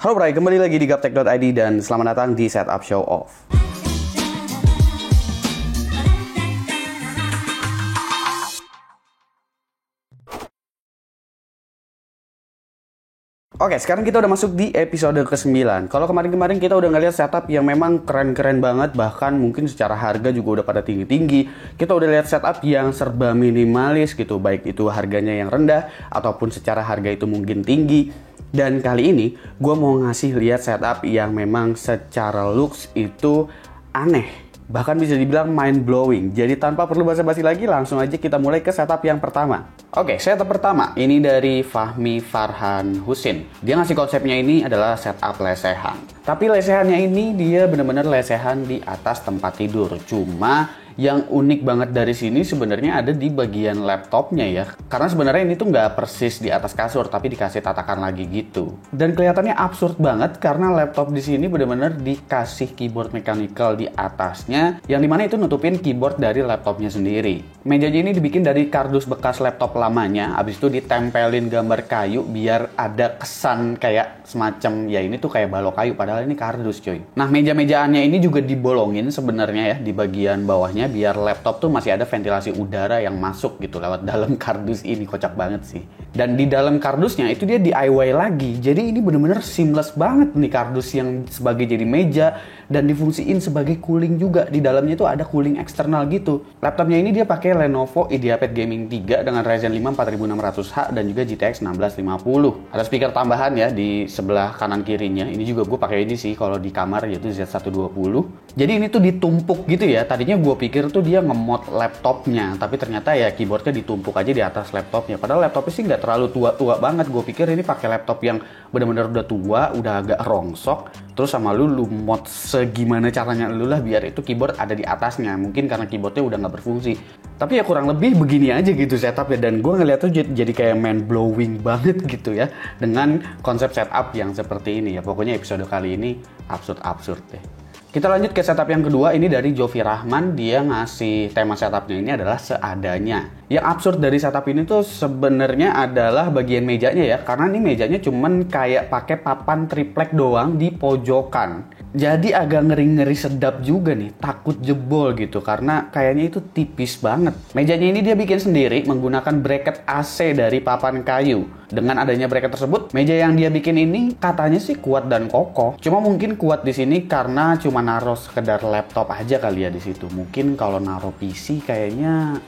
Halo Bray, kembali lagi di Gaptek.id dan selamat datang di Setup Show Off. Oke, sekarang kita udah masuk di episode ke-9. Kalau kemarin-kemarin kita udah ngeliat setup yang memang keren-keren banget, bahkan mungkin secara harga juga udah pada tinggi-tinggi. Kita udah lihat setup yang serba minimalis gitu, baik itu harganya yang rendah ataupun secara harga itu mungkin tinggi. Dan kali ini gue mau ngasih lihat setup yang memang secara looks itu aneh. Bahkan bisa dibilang mind blowing. Jadi tanpa perlu basa-basi lagi, langsung aja kita mulai ke setup yang pertama. Oke, setup pertama ini dari Fahmi Farhan Husin. Dia ngasih konsepnya ini adalah setup lesehan. Tapi lesehannya ini dia benar-benar lesehan di atas tempat tidur. Cuma yang unik banget dari sini sebenarnya ada di bagian laptopnya ya. Karena sebenarnya ini tuh nggak persis di atas kasur, tapi dikasih tatakan lagi gitu. Dan kelihatannya absurd banget karena laptop di sini benar-benar dikasih keyboard mechanical di atasnya, yang dimana itu nutupin keyboard dari laptopnya sendiri. Mejanya ini dibikin dari kardus bekas laptop lamanya, abis itu ditempelin gambar kayu biar ada kesan kayak semacam ya ini tuh kayak balok kayu, padahal ini kardus coy. Nah, meja-mejaannya ini juga dibolongin sebenarnya ya di bagian bawahnya, biar laptop tuh masih ada ventilasi udara yang masuk gitu lewat dalam kardus ini. Kocak banget sih. Dan di dalam kardusnya itu dia DIY lagi. Jadi ini bener-bener seamless banget nih kardus yang sebagai jadi meja dan difungsiin sebagai cooling juga. Di dalamnya itu ada cooling eksternal gitu. Laptopnya ini dia pakai Lenovo IdeaPad Gaming 3 dengan Ryzen 5 4600H dan juga GTX 1650. Ada speaker tambahan ya di sebelah kanan kirinya. Ini juga gue pakai ini sih kalau di kamar, yaitu Z120. Jadi ini tuh ditumpuk gitu ya. Tadinya gue pikir tuh dia ngemod laptopnya, tapi ternyata ya keyboardnya ditumpuk aja di atas laptopnya. Padahal laptopnya sih nggak terlalu tua-tua banget. Gue pikir ini pakai laptop yang benar-benar udah tua, udah agak rongsok. Terus sama lu mod segimana caranya lu lah biar itu keyboard ada di atasnya. Mungkin karena keyboardnya udah nggak berfungsi. Tapi ya kurang lebih begini aja gitu setupnya. Dan gue ngeliat tuh jadi kayak mind blowing banget gitu ya, dengan konsep setup yang seperti ini ya. Pokoknya episode kali ini absurd deh. Kita lanjut ke setup yang kedua, ini dari Jovi Rahman. Dia ngasih tema setupnya ini adalah seadanya. Yang absurd dari setup ini tuh sebenarnya adalah bagian mejanya ya, karena ini mejanya cuman kayak pakai papan triplek doang di pojokan. Jadi agak ngeri-ngeri sedap juga nih, takut jebol gitu karena kayaknya itu tipis banget. Mejanya ini dia bikin sendiri menggunakan bracket AC dari papan kayu. Dengan adanya bracket tersebut, meja yang dia bikin ini katanya sih kuat dan kokoh. Cuma mungkin kuat di sini karena cuma naruh sekedar laptop aja kali ya di situ. Mungkin kalau naruh PC kayaknya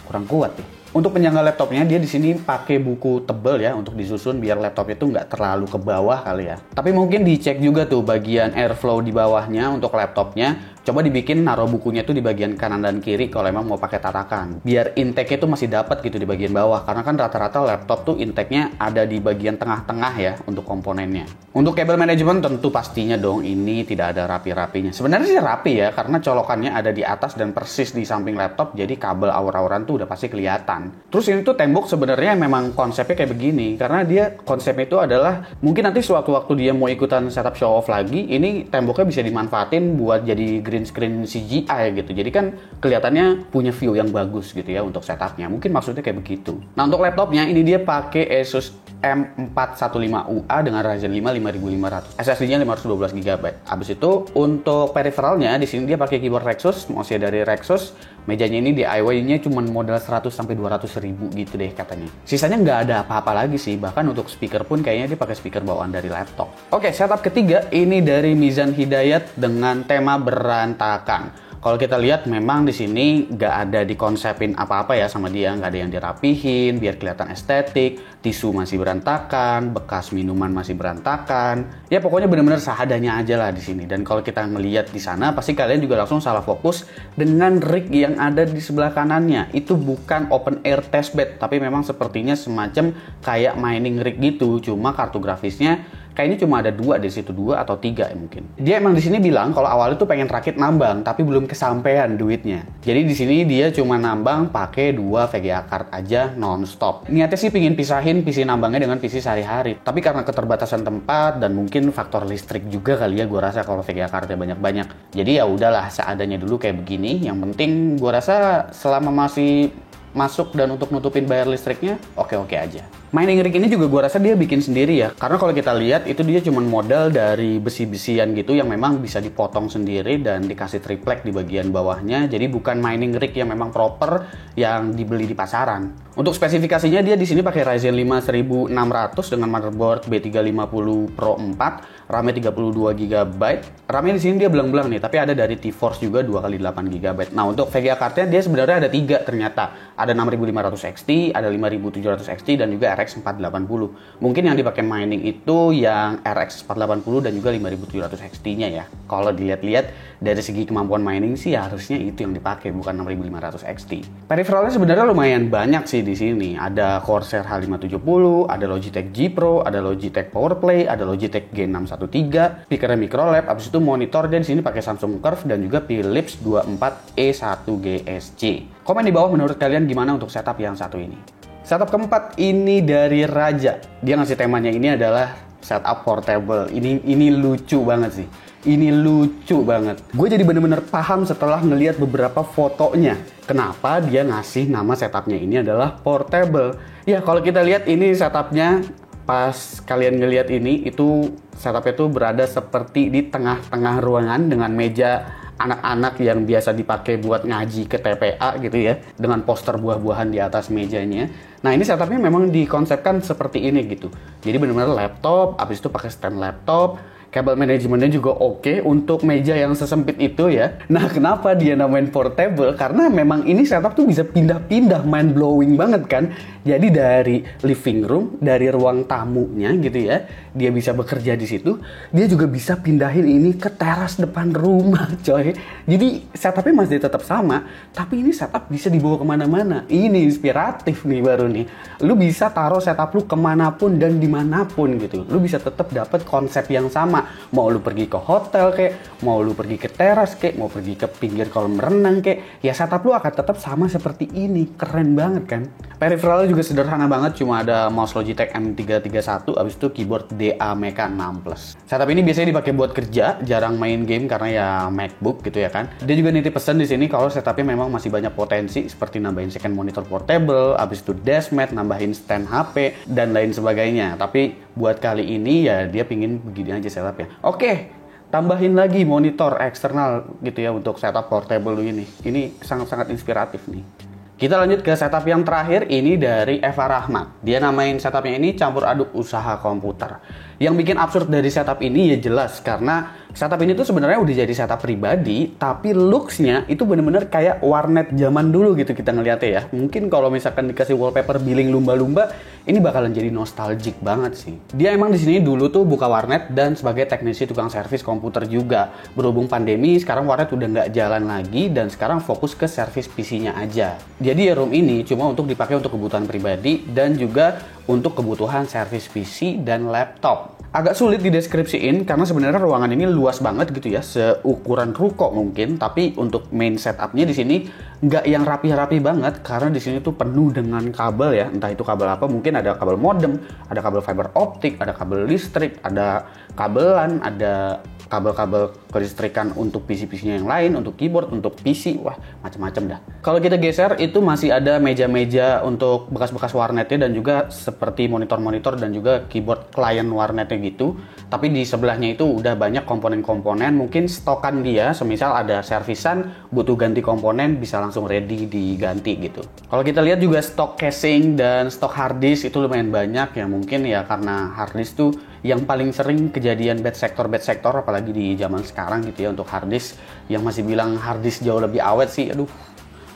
kurang kuat deh. Untuk penyangga laptopnya dia di sini pakai buku tebel ya untuk disusun biar laptopnya itu nggak terlalu ke bawah kali ya. Tapi mungkin dicek juga tuh bagian airflow di bawahnya untuk laptopnya. Coba dibikin naruh bukunya tuh di bagian kanan dan kiri kalau emang mau pakai tatakan. Biar intake-nya tuh masih dapat gitu di bagian bawah. Karena kan rata-rata laptop tuh intake-nya ada di bagian tengah-tengah ya untuk komponennya. Untuk kabel manajemen tentu pastinya dong ini tidak ada rapi-rapinya. Sebenarnya sih rapi ya karena colokannya ada di atas dan persis di samping laptop. Jadi kabel aur-auran tuh udah pasti kelihatan. Terus ini tuh tembok sebenarnya memang konsepnya kayak begini. Karena dia konsepnya itu adalah mungkin nanti suatu waktu dia mau ikutan setup show off lagi, ini temboknya bisa dimanfaatin buat jadi green screen CGI gitu. Jadi kan kelihatannya punya view yang bagus gitu ya untuk setupnya. Mungkin maksudnya kayak begitu. Nah, untuk laptopnya ini dia pakai Asus M415UA dengan Ryzen 5 5500. SSD-nya 512GB. Habis itu untuk peripheralnya di sini dia pakai keyboard Rexus, mouse dari Rexus. Mejanya ini DIY-nya cuma modal 100 sampai 200 ribu gitu deh katanya. Sisanya nggak ada apa-apa lagi sih. Bahkan untuk speaker pun kayaknya dia pakai speaker bawaan dari laptop. Oke, setup ketiga ini dari Mizan Hidayat dengan tema berantakan. Kalau kita lihat memang di sini nggak ada dikonsepin apa-apa ya sama dia, nggak ada yang dirapihin biar kelihatan estetik, tisu masih berantakan, bekas minuman masih berantakan. Ya pokoknya benar-benar seadanya aja lah di sini. Dan kalau kita ngelihat di sana pasti kalian juga langsung salah fokus dengan rig yang ada di sebelah kanannya. Itu bukan open air testbed, tapi memang sepertinya semacam kayak mining rig gitu, cuma kartu grafisnya kayaknya cuma ada dua di situ, 2 atau 3 ya mungkin. Dia emang di sini bilang kalau awalnya tuh pengen rakit nambang, tapi belum kesampaian duitnya. Jadi di sini dia cuma nambang pakai 2 VGA card aja non-stop. Niatnya sih pingin pisahin PC nambangnya dengan PC sehari-hari. Tapi karena keterbatasan tempat dan mungkin faktor listrik juga kali ya, gue rasa kalau VGA cardnya banyak-banyak. Jadi ya udahlah seadanya dulu kayak begini. Yang penting gue rasa selama masih masuk dan untuk nutupin bayar listriknya oke-oke aja. Mining rig ini juga gue rasa dia bikin sendiri ya, karena kalau kita lihat itu dia cuma modal dari besi-besian gitu yang memang bisa dipotong sendiri dan dikasih triplek di bagian bawahnya, jadi bukan mining rig yang memang proper yang dibeli di pasaran. Untuk spesifikasinya dia di sini pakai Ryzen 5 1600 dengan motherboard B350 Pro 4, RAM-nya 32 GB. RAM-nya di sini dia belang-belang nih, tapi ada dari T-Force juga 2x8 GB. Nah, untuk VGA card-nya dia sebenarnya ada 3 ternyata. Ada 6500 XT, ada 5700 XT dan juga RX 480. Mungkin yang dipakai mining itu yang RX 480 dan juga 5700 XT-nya ya. Kalau dilihat-lihat dari segi kemampuan mining sih harusnya itu yang dipakai, bukan 6500 XT. Peripheralnya sebenarnya lumayan banyak sih di sini. Ada Corsair H570, ada Logitech G Pro, ada Logitech PowerPlay, ada Logitech G613, speakernya microLED, abis itu monitor dan di sini pakai Samsung Curve dan juga Philips 24E1GSC. Komen di bawah menurut kalian gimana untuk setup yang satu ini. Setup keempat ini dari Raja. Dia ngasih temanya ini adalah setup portable. Ini lucu banget sih. Ini lucu banget. Gue jadi bener-bener paham setelah ngelihat beberapa fotonya. Kenapa dia ngasih nama setupnya ini adalah portable. Ya kalau kita lihat ini setupnya, pas kalian ngelihat ini, itu setupnya tuh berada seperti di tengah-tengah ruangan dengan meja anak-anak yang biasa dipakai buat ngaji ke TPA gitu ya, dengan poster buah-buahan di atas mejanya. Nah ini setupnya memang dikonsepkan seperti ini gitu. Jadi benar-benar laptop, habis itu pakai stand laptop, kabel manajemennya juga oke untuk meja yang sesempit itu ya. Nah kenapa dia namain portable? Karena memang ini setup tuh bisa pindah-pindah, mind blowing banget kan. Jadi dari living room, dari ruang tamunya gitu ya, dia bisa bekerja di situ. Dia juga bisa pindahin ini ke teras depan rumah coy. Jadi setupnya masih tetap sama, tapi ini setup bisa dibawa kemana-mana. Ini inspiratif nih baru nih. Lu bisa taruh setup lu kemanapun dan dimanapun gitu. Lu bisa tetap dapat konsep yang sama. Mau lu pergi ke hotel kek, mau lu pergi ke teras kek, mau pergi ke pinggir kolam renang kek, ya setup lu akan tetap sama seperti ini. Keren banget kan? Peripheralnya juga sederhana banget, cuma ada mouse Logitech M331, abis itu keyboard DA Mecha 6+. Setup ini biasanya dipakai buat kerja, jarang main game karena ya MacBook gitu ya kan. Dia juga nitip pesan di sini kalau setupnya memang masih banyak potensi seperti nambahin second monitor portable, abis itu desk mat, nambahin stand HP dan lain sebagainya. Tapi buat kali ini ya dia pingin begini aja setupnya. Oke, tambahin lagi monitor eksternal gitu ya untuk setup portable ini. Ini sangat-sangat inspiratif nih. Kita lanjut ke setup yang terakhir, ini dari Eva Rahmat. Dia namain setupnya ini campur aduk usaha komputer. Yang bikin absurd dari setup ini ya jelas karena setup ini tuh sebenarnya udah jadi setup pribadi, tapi looks-nya itu bener-bener kayak warnet zaman dulu gitu kita ngeliatnya ya. Mungkin kalau misalkan dikasih wallpaper billing lumba-lumba, ini bakalan jadi nostalgic banget sih. Dia emang di sini dulu tuh buka warnet dan sebagai teknisi tukang servis komputer juga. Berhubung pandemi, sekarang warnet udah nggak jalan lagi dan sekarang fokus ke servis PC-nya aja. Jadi ya room ini cuma untuk dipakai untuk kebutuhan pribadi dan juga untuk kebutuhan servis PC dan laptop. Agak sulit dideskripsiin karena sebenarnya ruangan ini luas banget gitu ya, seukuran ruko mungkin, tapi untuk main setupnya di sini nggak yang rapi-rapi banget karena di sini tuh penuh dengan kabel ya, entah itu kabel apa, mungkin ada kabel modem, ada kabel fiber optik, ada kabel listrik, ada kabelan, ada kabel-kabel kelistrikan untuk PC-PC-nya yang lain, untuk keyboard, untuk PC, wah macam-macam dah. Kalau kita geser itu masih ada meja-meja untuk bekas-bekas warnetnya dan juga seperti monitor-monitor dan juga keyboard klien warnetnya gitu. Tapi di sebelahnya itu udah banyak komponen-komponen, mungkin stokan dia, semisal ada servisan, butuh ganti komponen, bisa langsung ready diganti gitu. Kalau kita lihat juga stok casing dan stok hard disk itu lumayan banyak ya, mungkin ya karena hard disk tuh yang paling sering kejadian bad sector apalagi di zaman sekarang gitu ya untuk hard disk. Yang masih bilang hard disk jauh lebih awet sih, aduh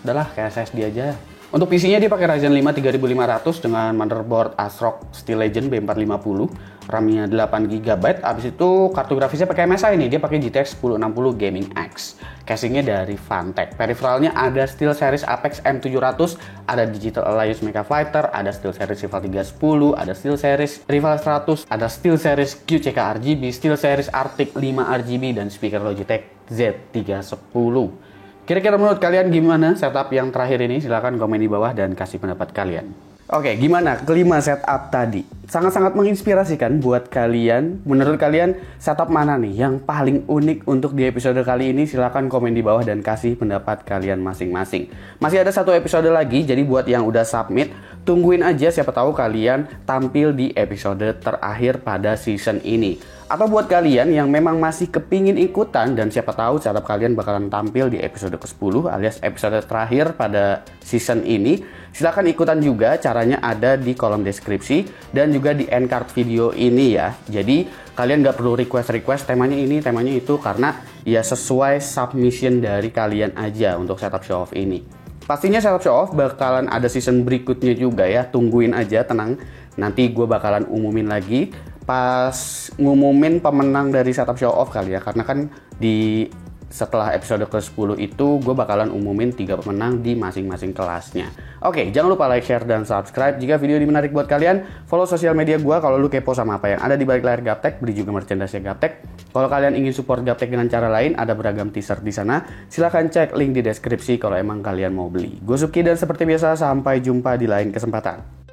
udahlah kayak SSD aja. Untuk PC-nya dia pakai Ryzen 5 3500 dengan motherboard ASRock Steel Legend B450, RAM-nya 8GB, abis itu kartu grafisnya pakai MSI nih, dia pakai GTX 1060 Gaming X. Casingnya dari Fantech. Peripheralnya ada SteelSeries Apex M700, ada Digital Alliance Mecha Fighter, ada SteelSeries Rival 310, ada SteelSeries Rival 100, ada SteelSeries QCK RGB, SteelSeries Arctic 5 RGB, dan speaker Logitech Z310. Kira-kira menurut kalian gimana setup yang terakhir ini? Silahkan komen di bawah dan kasih pendapat kalian. Oke, gimana kelima setup tadi? Sangat-sangat menginspirasi kan buat kalian? Menurut kalian setup mana nih yang paling unik untuk di episode kali ini? Silahkan komen di bawah dan kasih pendapat kalian masing-masing. Masih ada satu episode lagi, jadi buat yang udah submit, tungguin aja, siapa tahu kalian tampil di episode terakhir pada season ini. Atau buat kalian yang memang masih kepingin ikutan dan siapa tahu setup kalian bakalan tampil di episode ke-10 alias episode terakhir pada season ini, silahkan ikutan juga. Caranya ada di kolom deskripsi dan juga di end card video ini ya. Jadi kalian gak perlu request temanya ini, temanya itu, karena ya sesuai submission dari kalian aja untuk setup show off ini. Pastinya setup show off bakalan ada season berikutnya juga ya, tungguin aja, tenang. Nanti gue bakalan umumin lagi pas ngumumin pemenang dari setup show off kali ya, karena kan di setelah episode ke-10 itu gue bakalan umumin 3 pemenang di masing-masing kelasnya. Oke, jangan lupa like, share, dan subscribe jika video ini menarik buat kalian. Follow sosial media gue kalau lu kepo sama apa yang ada di balik layar Gaptek. Beli juga merchandise Gaptek. Kalau kalian ingin support Gaptek dengan cara lain, ada beragam teaser di sana. Silahkan cek link di deskripsi kalau emang kalian mau beli. Gue Suki dan seperti biasa, sampai jumpa di lain kesempatan.